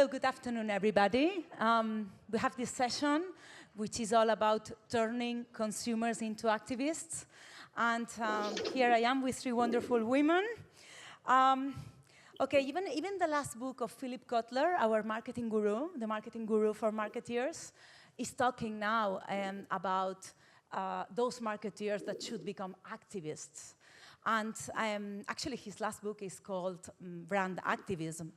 Hello, good afternoon, everybody. We have this session, which is all about turning consumers into activists. And here I am with three wonderful women. Okay, even the last book of Philip Kotler, our marketing guru, the marketing guru for marketeers, is talking now about those marketeers that should become activists. And actually, his last book is called Brand Activism.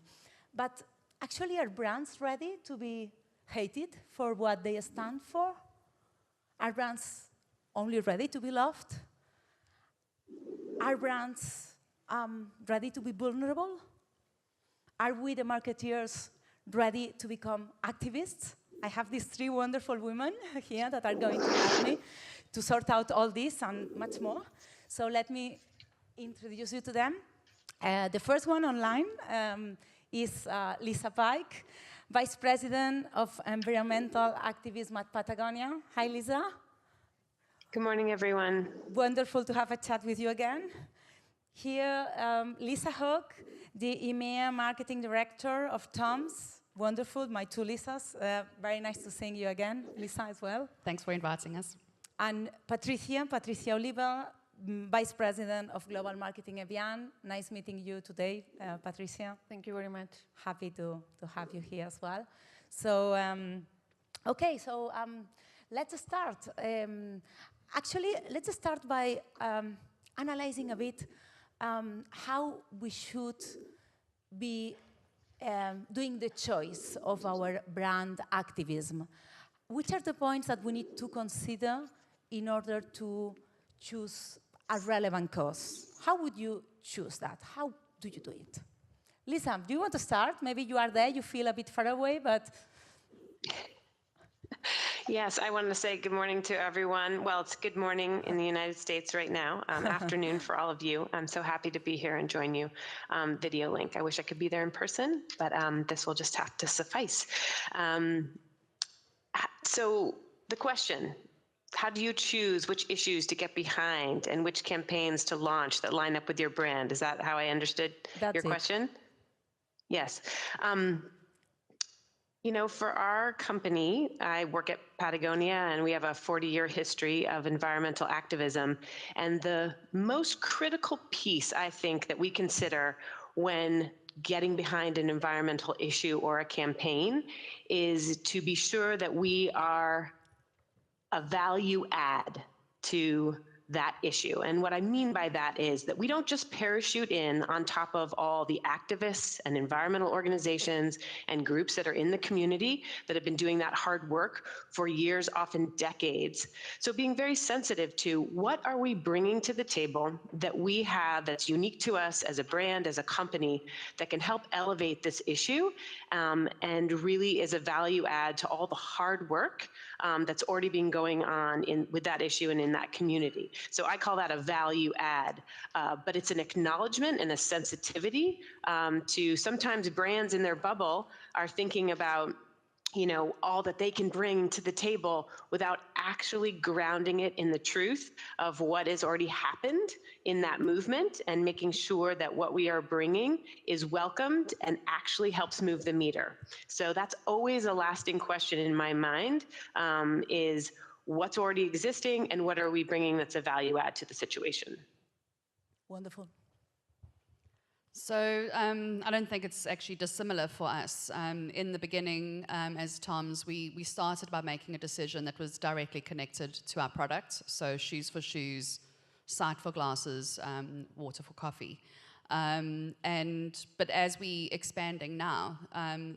But actually, are brands ready to be hated for what they stand for? Are brands only ready to be loved? Are brands ready to be vulnerable? Are we, the marketeers, ready to become activists? I have these three wonderful women here that are going to help me to sort out all this and much more. So let me introduce you to them. The first one online is Lisa Pike, Vice President of Environmental Activism at Patagonia. Hi, Lisa. Good morning, everyone. Wonderful to have a chat with you again. Here, Lisa Hogg, the EMEA Marketing Director of Tom's. Wonderful, my two Lisas. Very nice to see you again, Lisa, as well. Thanks for inviting us. And Patricia Oliva, Vice President of Global Marketing Evian. Nice meeting you today, Patricia. Thank you very much. Happy to have you here as well. So, okay, so let's start. Actually, let's start by analyzing a bit how we should be doing the choice of our brand activism. Which are the points that we need to consider in order to choose a relevant cause? How would you choose that? How do you do it? Lisa, do you want to start? Maybe you are there, you feel a bit far away, but... Yes, I wanted to say good morning to everyone. Well, it's good morning in the United States right now, afternoon for all of you. I'm so happy to be here and join you. Video link. I wish I could be there in person, but this will just have to suffice. So the question, how do you choose which issues to get behind and which campaigns to launch that line up with your brand? Is that how I understood your question? Yes. You know, for our company, I work at Patagonia, and we have a 40-year history of environmental activism. And the most critical piece, I think, that we consider when getting behind an environmental issue or a campaign is to be sure that we are a value add to that issue. And what I mean by that is that we don't just parachute in on top of all the activists and environmental organizations and groups that are in the community that have been doing that hard work for years, often decades. So being very sensitive to what are we bringing to the table that we have that's unique to us as a brand, as a company, that can help elevate this issue and really is a value add to all the hard work that's already been going on with that issue and in that community. So I call that a value add, but it's an acknowledgement and a sensitivity to sometimes brands in their bubble are thinking about, you know, all that they can bring to the table without actually grounding it in the truth of what has already happened in that movement and making sure that what we are bringing is welcomed and actually helps move the meter. So that's always a lasting question in my mind, is what's already existing and what are we bringing that's a value add to the situation. Wonderful. So I don't think it's actually dissimilar for us. In the beginning, as Tom's, we started by making a decision that was directly connected to our product. So shoes for shoes, sight for glasses, water for coffee. But as we expanding now,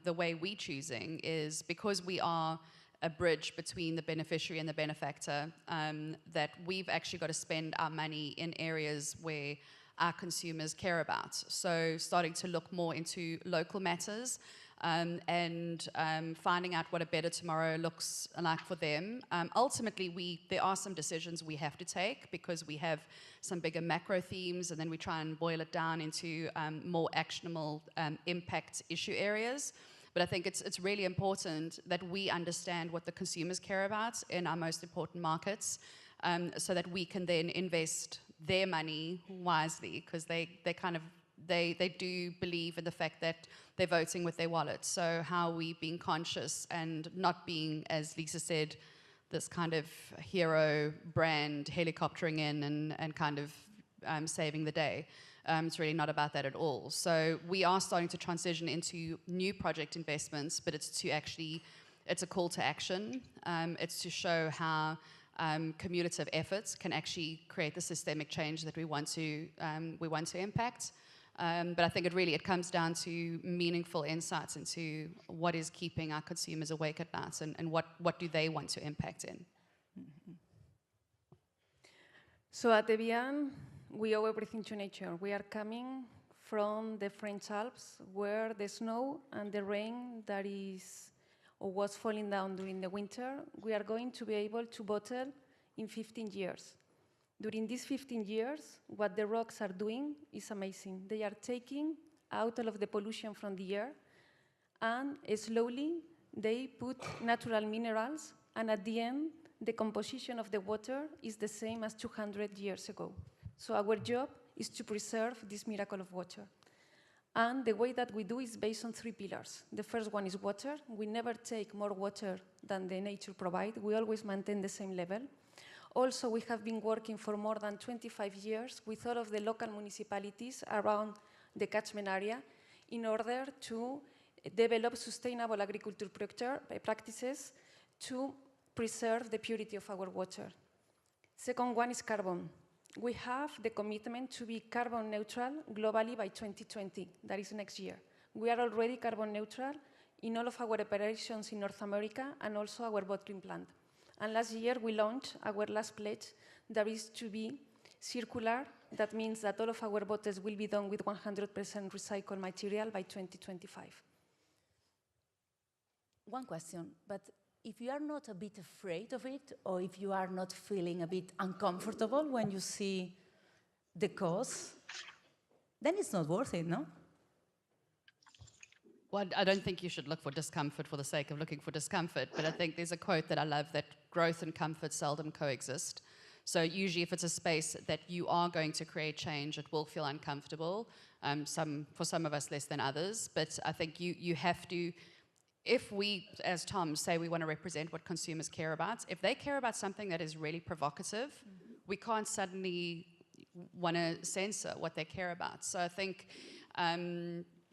the way we're choosing is because we are a bridge between the beneficiary and the benefactor, that we've actually got to spend our money in areas where our consumers care about. So starting to look more into local matters and finding out what a better tomorrow looks like for them. Ultimately, there are some decisions we have to take because we have some bigger macro themes, and then we try and boil it down into more actionable impact issue areas. But I think it's really important that we understand what the consumers care about in our most important markets, so that we can then invest their money wisely, because they kind of they do believe in the fact that they're voting with their wallet. So how are we being conscious and not being, as Lisa said, this kind of hero brand helicoptering in and kind of saving the day. It's really not about that at all. So we are starting to transition into new project investments, but it's a call to action. It's to show how cumulative efforts can actually create the systemic change that we want to impact. But I think it comes down to meaningful insights into what is keeping our consumers awake at night and what do they want to impact in. Mm-hmm. So at Evian, we owe everything to nature. We are coming from the French Alps, where the snow and the rain that is or was falling down during the winter, we are going to be able to bottle in 15 years. During these 15 years, what the rocks are doing is amazing. They are taking out all of the pollution from the air, and slowly they put natural minerals, and at the end, the composition of the water is the same as 200 years ago. So our job is to preserve this miracle of water. And the way that we do is based on 3 pillars. The first one is water. We never take more water than the nature provides. We always maintain the same level. Also, we have been working for more than 25 years with all of the local municipalities around the catchment area in order to develop sustainable agriculture practices to preserve the purity of our water. Second one is carbon. We have the commitment to be carbon neutral globally by 2020, that is next year. We are already carbon neutral in all of our operations in North America and also our bottling plant. And last year we launched our last pledge that is to be circular. That means that all of our bottles will be done with 100% recycled material by 2025. One question, but if you are not a bit afraid of it, or if you are not feeling a bit uncomfortable when you see the cost, then it's not worth it, no? Well, I don't think you should look for discomfort for the sake of looking for discomfort, but I think there's a quote that I love, that growth and comfort seldom coexist. So usually if it's a space that you are going to create change, it will feel uncomfortable, for some of us less than others, but I think you have to, if we, as Tom, say we want to represent what consumers care about, if they care about something that is really provocative, we can't suddenly want to censor what they care about. So I think,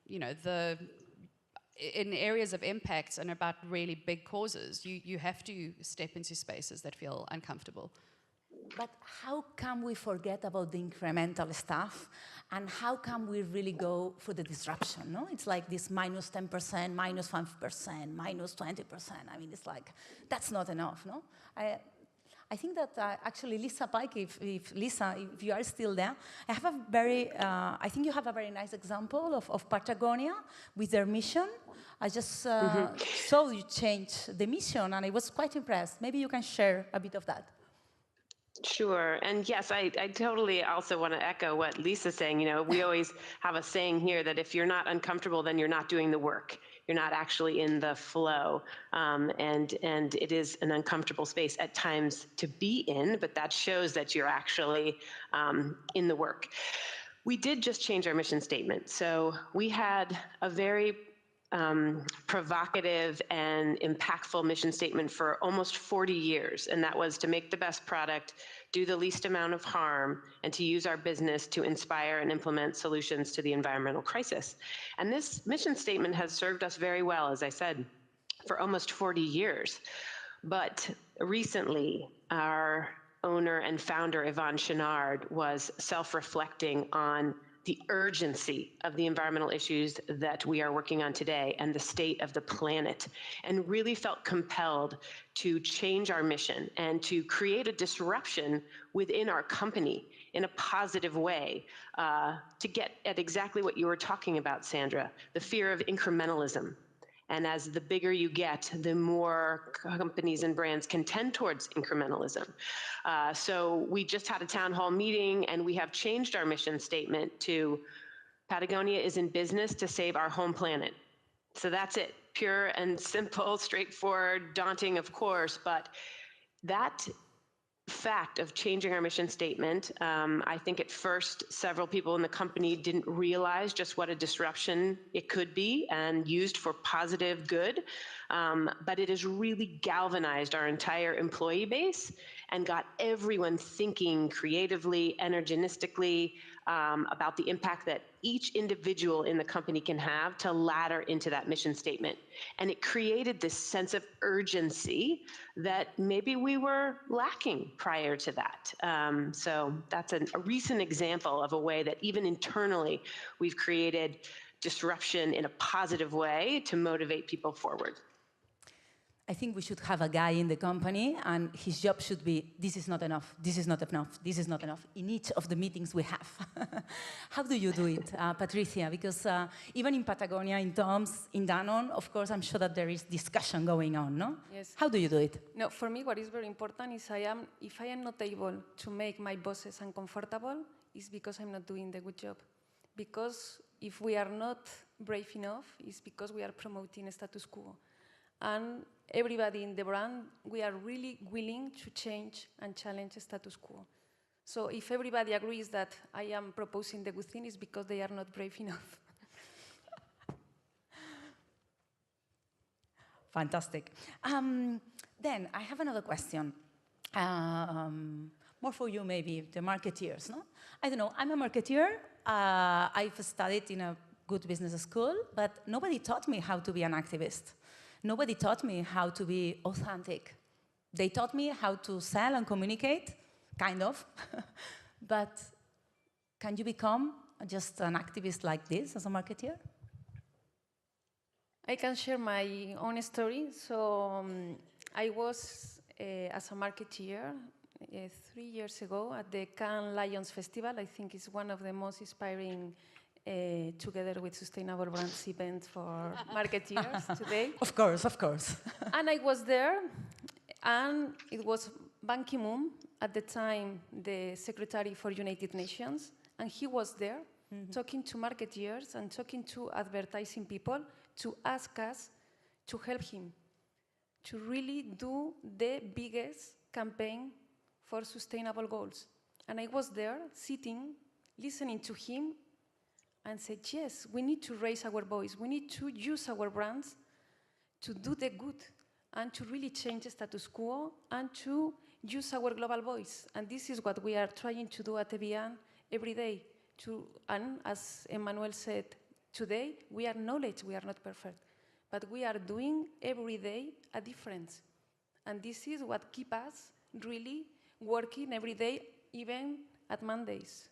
you know, in areas of impact and about really big causes, you have to step into spaces that feel uncomfortable. But how can we forget about the incremental stuff? And how can we really go for the disruption? No? It's like this minus 10%, minus 5%, minus 20%. I mean, it's like, that's not enough, no? I think that actually, Lisa Pike, if you are still there, I have a very, I think you have a very nice example of Patagonia with their mission. I just saw you change the mission, and I was quite impressed. Maybe you can share a bit of that. Sure. And yes, I totally also want to echo what Lisa's saying. You know, we always have a saying here that if you're not uncomfortable, then you're not doing the work. You're not actually in the flow. And it is an uncomfortable space at times to be in, but that shows that you're actually in the work. We did just change our mission statement. So we had a very provocative and impactful mission statement for almost 40 years, and that was to make the best product, do the least amount of harm, and to use our business to inspire and implement solutions to the environmental crisis. And this mission statement has served us very well, as I said, for almost 40 years. But recently, our owner and founder, Yvon Chouinard, was self-reflecting on the urgency of the environmental issues that we are working on today and the state of the planet, and really felt compelled to change our mission and to create a disruption within our company in a positive way, to get at exactly what you were talking about, Sandra, the fear of incrementalism. And as the bigger you get, the more companies and brands can tend towards incrementalism. So we just had a town hall meeting, and we have changed our mission statement to Patagonia is in business to save our home planet. So that's it, pure and simple, straightforward, daunting, of course, but that fact of changing our mission statement. I think at first several people in the company didn't realize just what a disruption it could be and used for positive good, but it has really galvanized our entire employee base and got everyone thinking creatively, energistically, about the impact that each individual in the company can have to ladder into that mission statement. And it created this sense of urgency that maybe we were lacking prior to that. So that's a recent example of a way that even internally we've created disruption in a positive way to motivate people forward. I think we should have a guy in the company, and his job should be, this is not enough, this is not enough, this is not enough, in each of the meetings we have. How do you do it, Patricia? Because even in Patagonia, in Tom's, in Danone, of course, I'm sure that there is discussion going on, no? Yes. How do you do it? No, for me, what is very important is if I am not able to make my bosses uncomfortable, it's because I'm not doing the good job. Because if we are not brave enough, it's because we are promoting a status quo. And everybody in the brand, we are really willing to change and challenge the status quo. So if everybody agrees that I am proposing the good thing, it's because they are not brave enough. Fantastic. Then I have another question. More for you, maybe, the marketeers, no? I don't know, I'm a marketeer. I've studied in a good business school, but nobody taught me how to be an activist. Nobody taught me how to be authentic. They taught me how to sell and communicate, kind of. But can you become just an activist like this as a marketeer? I can share my own story. So I was, as a marketeer, 3 years ago at the Cannes Lions Festival. I think it's one of the most inspiring together with Sustainable Brands event for marketeers today. Of course, of course. And I was there, and it was Ban Ki-moon, at the time the Secretary for United Nations, and he was there talking to marketeers and talking to advertising people to ask us to help him to really do the biggest campaign for sustainable goals. And I was there sitting, listening to him, and said, yes, we need to raise our voice. We need to use our brands to do the good and to really change the status quo and to use our global voice. And this is what we are trying to do at Evian every day. And as Emmanuel said today, we are knowledge, we are not perfect. But we are doing every day a difference. And this is what keeps us really working every day, even at Mondays.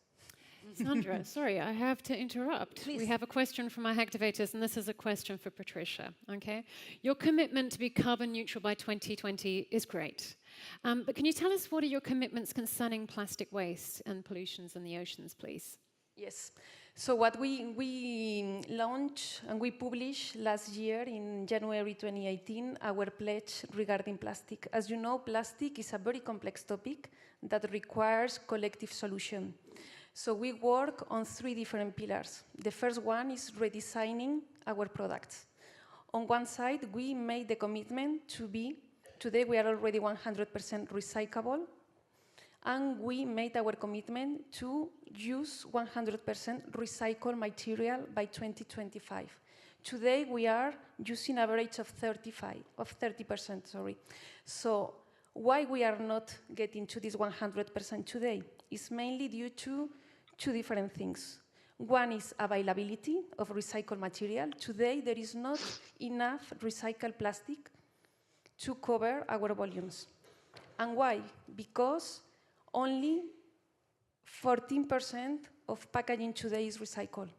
Sandra, sorry, I have to interrupt. Please. We have a question from our activators, and this is a question for Patricia, okay? Your commitment to be carbon neutral by 2020 is great. But can you tell us what are your commitments concerning plastic waste and pollutions in the oceans, please? Yes. So what we launched and we published last year in January 2018, our pledge regarding plastic. As you know, plastic is a very complex topic that requires collective solution. So we work on 3 different pillars. The first one is redesigning our products. On one side, we made the commitment to be, today we are already 100% recyclable, and we made our commitment to use 100% recycled material by 2025. Today we are using an average of 30%, sorry. So why we are not getting to this 100% today is mainly due to 2 different things. One is availability of recycled material. Today, there is not enough recycled plastic to cover our volumes. And why? Because only 14% of packaging today is recycled.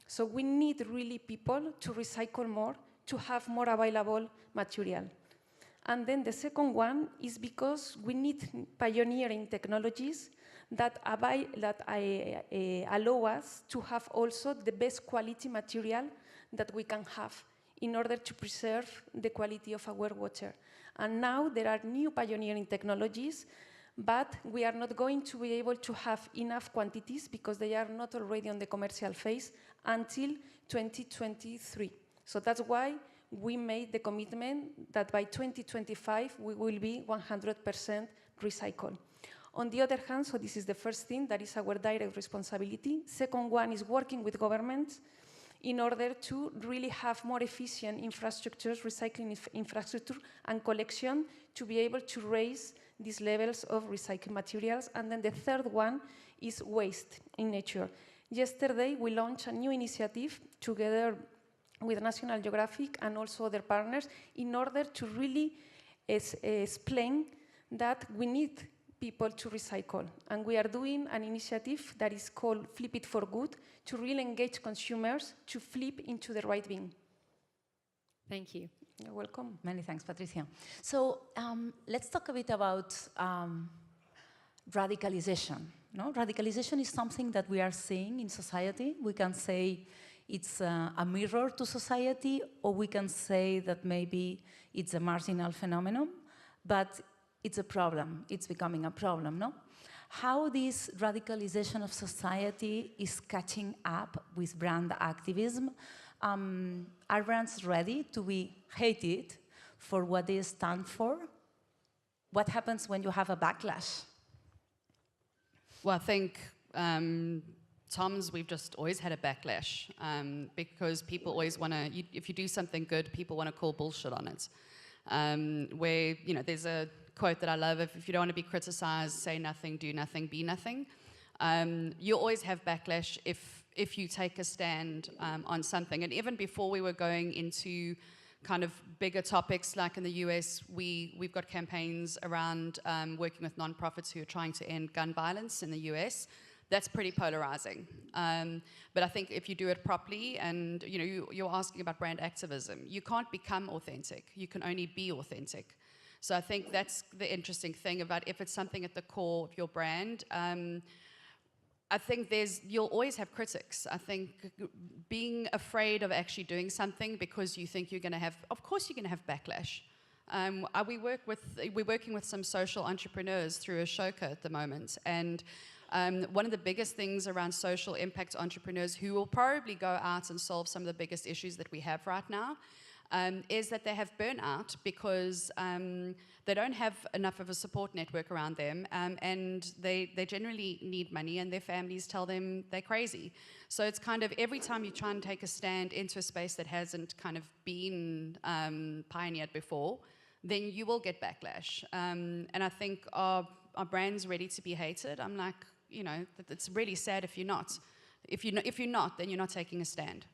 So we need really people to recycle more, to have more available material. And then the second one is because we need pioneering technologies that allow us to have also the best quality material that we can have in order to preserve the quality of our water. And now there are new pioneering technologies, but we are not going to be able to have enough quantities because they are not already on the commercial phase until 2023. So that's why we made the commitment that by 2025 we will be 100% recycled. On the other hand, so this is the first thing, that is our direct responsibility. Second one is working with governments in order to really have more efficient infrastructures, recycling infrastructure and collection to be able to raise these levels of recycled materials. And then the third one is waste in nature. Yesterday, we launched a new initiative together with National Geographic and also other partners in order to really explain that we need people to recycle. And we are doing an initiative that is called Flip It for Good to really engage consumers to flip into the right bin. Thank you. You're welcome. Many thanks, Patricia. So let's talk a bit about radicalization. No? Radicalization is something that we are seeing in society. We can say it's a mirror to society, or we can say that maybe it's a marginal phenomenon, but it's a problem. It's becoming a problem, no? How this radicalization of society is catching up with brand activism. Are brands ready to be hated for what they stand for? What happens when you have a backlash? Well, I think Tom's, we've just always had a backlash because people always want to, if you do something good, people want to call bullshit on it. Where, you know, there's a quote that I love, if you don't want to be criticized, say nothing, do nothing, be nothing. You always have backlash if you take a stand on something. And even before we were going into kind of bigger topics, like in the US, we've got campaigns around working with nonprofits who are trying to end gun violence in the US. That's pretty polarizing. But I think if you do it properly, and you know, you're asking about brand activism, you can't become authentic. You can only be authentic. So I think that's the interesting thing about if it's something at the core of your brand. I think you'll always have critics. I think being afraid of actually doing something because you think you're going to have, of course you're going to have backlash. We're working with some social entrepreneurs through Ashoka at the moment, and one of the biggest things around social impact entrepreneurs who will probably go out and solve some of the biggest issues that we have right now is that they have burnout because they don't have enough of a support network around them, and they generally need money, and their families tell them they're crazy. So it's kind of every time you try and take a stand into a space that hasn't kind of been pioneered before, then you will get backlash. And I think are brands ready to be hated? I'm like, you know, it's really sad if you're not. If you're not, then you're not taking a stand.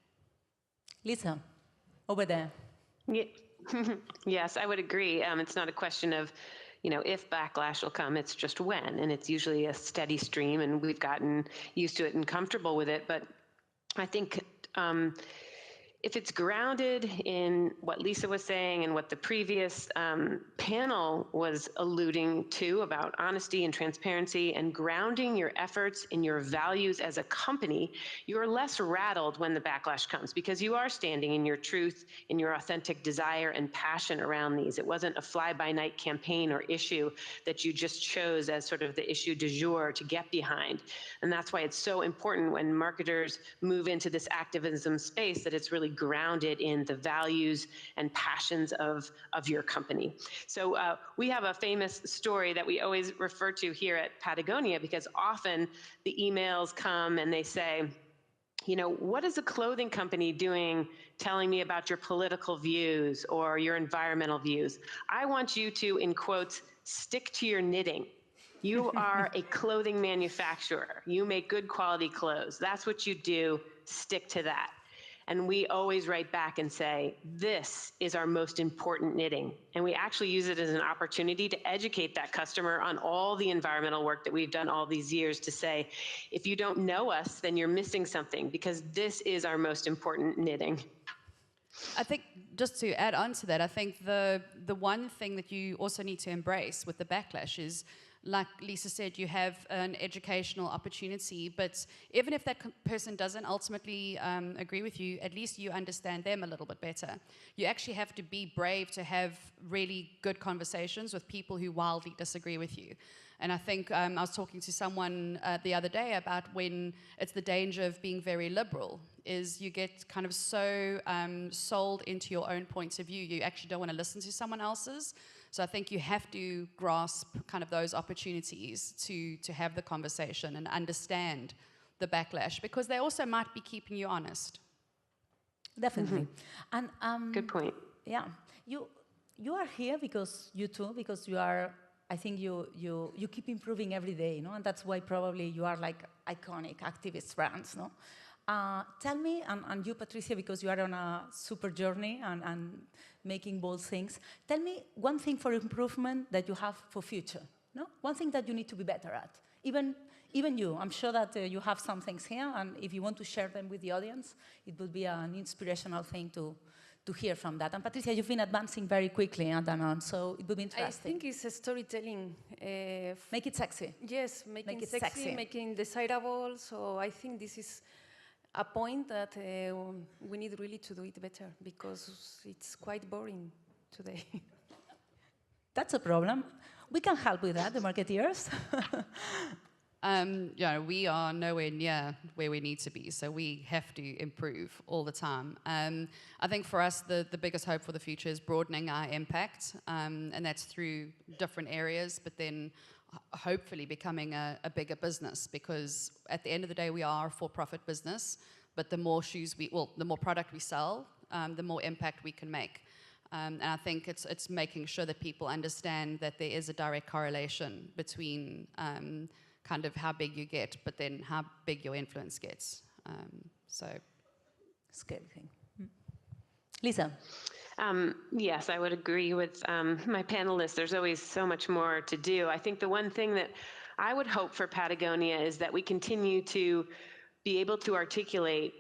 Lisa, over there. Yeah. Yes, I would agree. It's not a question of, you know, if backlash will come, it's just when, and it's usually a steady stream, and we've gotten used to it and comfortable with it. But I think if it's grounded in what Lisa was saying and what the previous panel was alluding to about honesty and transparency and grounding your efforts in your values as a company, you're less rattled when the backlash comes because you are standing in your truth, in your authentic desire and passion around these. It wasn't a fly-by-night campaign or issue that you just chose as sort of the issue du jour to get behind. And that's why it's so important when marketers move into this activism space that it's really grounded in the values and passions of your company. So we have a famous story that we always refer to here at Patagonia because often the emails come and they say, you know, what is a clothing company doing telling me about your political views or your environmental views? I want you to, in quotes, stick to your knitting. You are a clothing manufacturer. You make good quality clothes. That's what you do. Stick to that. And we always write back and say, this is our most important knitting. And we actually use it as an opportunity to educate that customer on all the environmental work that we've done all these years to say, if you don't know us, then you're missing something because this is our most important knitting. I think just to add on to that, I think the one thing that you also need to embrace with the backlash is, like Lisa said, you have an educational opportunity, but even if that person doesn't ultimately agree with you, at least you understand them a little bit better. You actually have to be brave to have really good conversations with people who wildly disagree with you. And I think I was talking to someone the other day about when it's the danger of being very liberal, is you get kind of so sold into your own points of view, you actually don't want to listen to someone else's. So I think you have to grasp kind of those opportunities to have the conversation and understand the backlash, because they also might be keeping you honest. Definitely. And Good point. yeah, you are here because you are. I think you keep improving every day, and that's why probably you are like iconic activist brands, no? Tell me, and you, Patricia, because you are on a super journey and making bold things, tell me one thing for improvement that you have for future, no? One thing that you need to be better at. Even you, I'm sure that you have some things here, and if you want to share them with the audience, it would be an inspirational thing to hear from that. And Patricia, you've been advancing very quickly, so it would be interesting. I think it's storytelling. Make it sexy. Yes, making it sexy, making desirable. So I think this is a point that we need really to do it better, because it's quite boring today. That's a problem. We can help with that, the marketeers. We are nowhere near where we need to be, so we have to improve all the time. I think for us, the biggest hope for the future is broadening our impact, and that's through different areas, but then hopefully becoming a bigger business, because at the end of the day, we are a for-profit business, but the more the more product we sell, the more impact we can make. And I think it's making sure that people understand that there is a direct correlation between kind of how big you get, but then how big your influence gets. Scary thing. Lisa. Yes, I would agree with my panelists. There's always so much more to do. I think the one thing that I would hope for Patagonia is that we continue to be able to articulate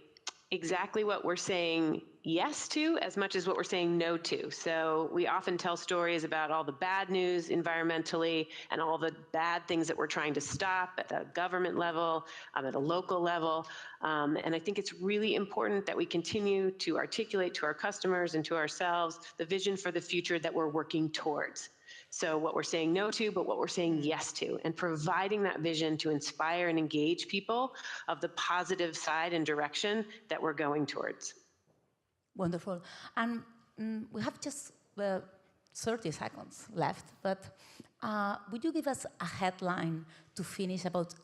exactly what we're saying yes to as much as what we're saying no to. So we often tell stories about all the bad news environmentally and all the bad things that we're trying to stop at the government level, at a local level. And I think it's really important that we continue to articulate to our customers and to ourselves the vision for the future that we're working towards. So what we're saying no to, but what we're saying yes to, and providing that vision to inspire and engage people of the positive side and direction that we're going towards. Wonderful. And we have just 30 seconds left, but would you give us a headline to finish about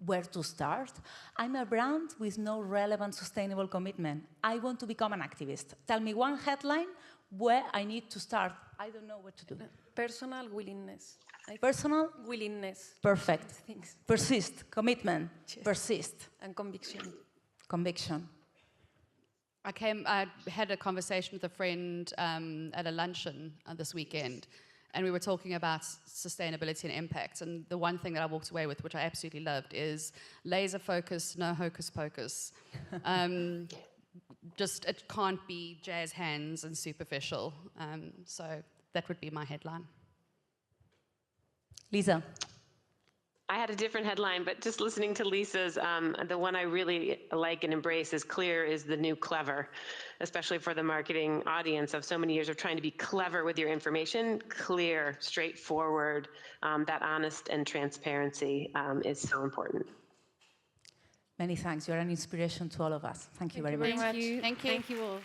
where to start? I'm a brand with no relevant sustainable commitment. I want to become an activist. Tell me one headline where I need to start. I don't know what to do. Personal willingness. Personal willingness. Perfect. Things. Persist. Commitment. Yes. Persist. And conviction. Conviction. I had a conversation with a friend at a luncheon this weekend, and we were talking about sustainability and impact. And the one thing that I walked away with, which I absolutely loved, is laser focus, no hocus pocus. Just it can't be jazz hands and superficial. So that would be my headline. Lisa. I had a different headline, but just listening to Lisa's, the one I really like and embrace is clear is the new clever, especially for the marketing audience of so many years of trying to be clever with your information. Clear, straightforward, that honest and transparency is so important. Many thanks. You're an inspiration to all of us. Thank you very much. Thank you. Thank you. Thank you all.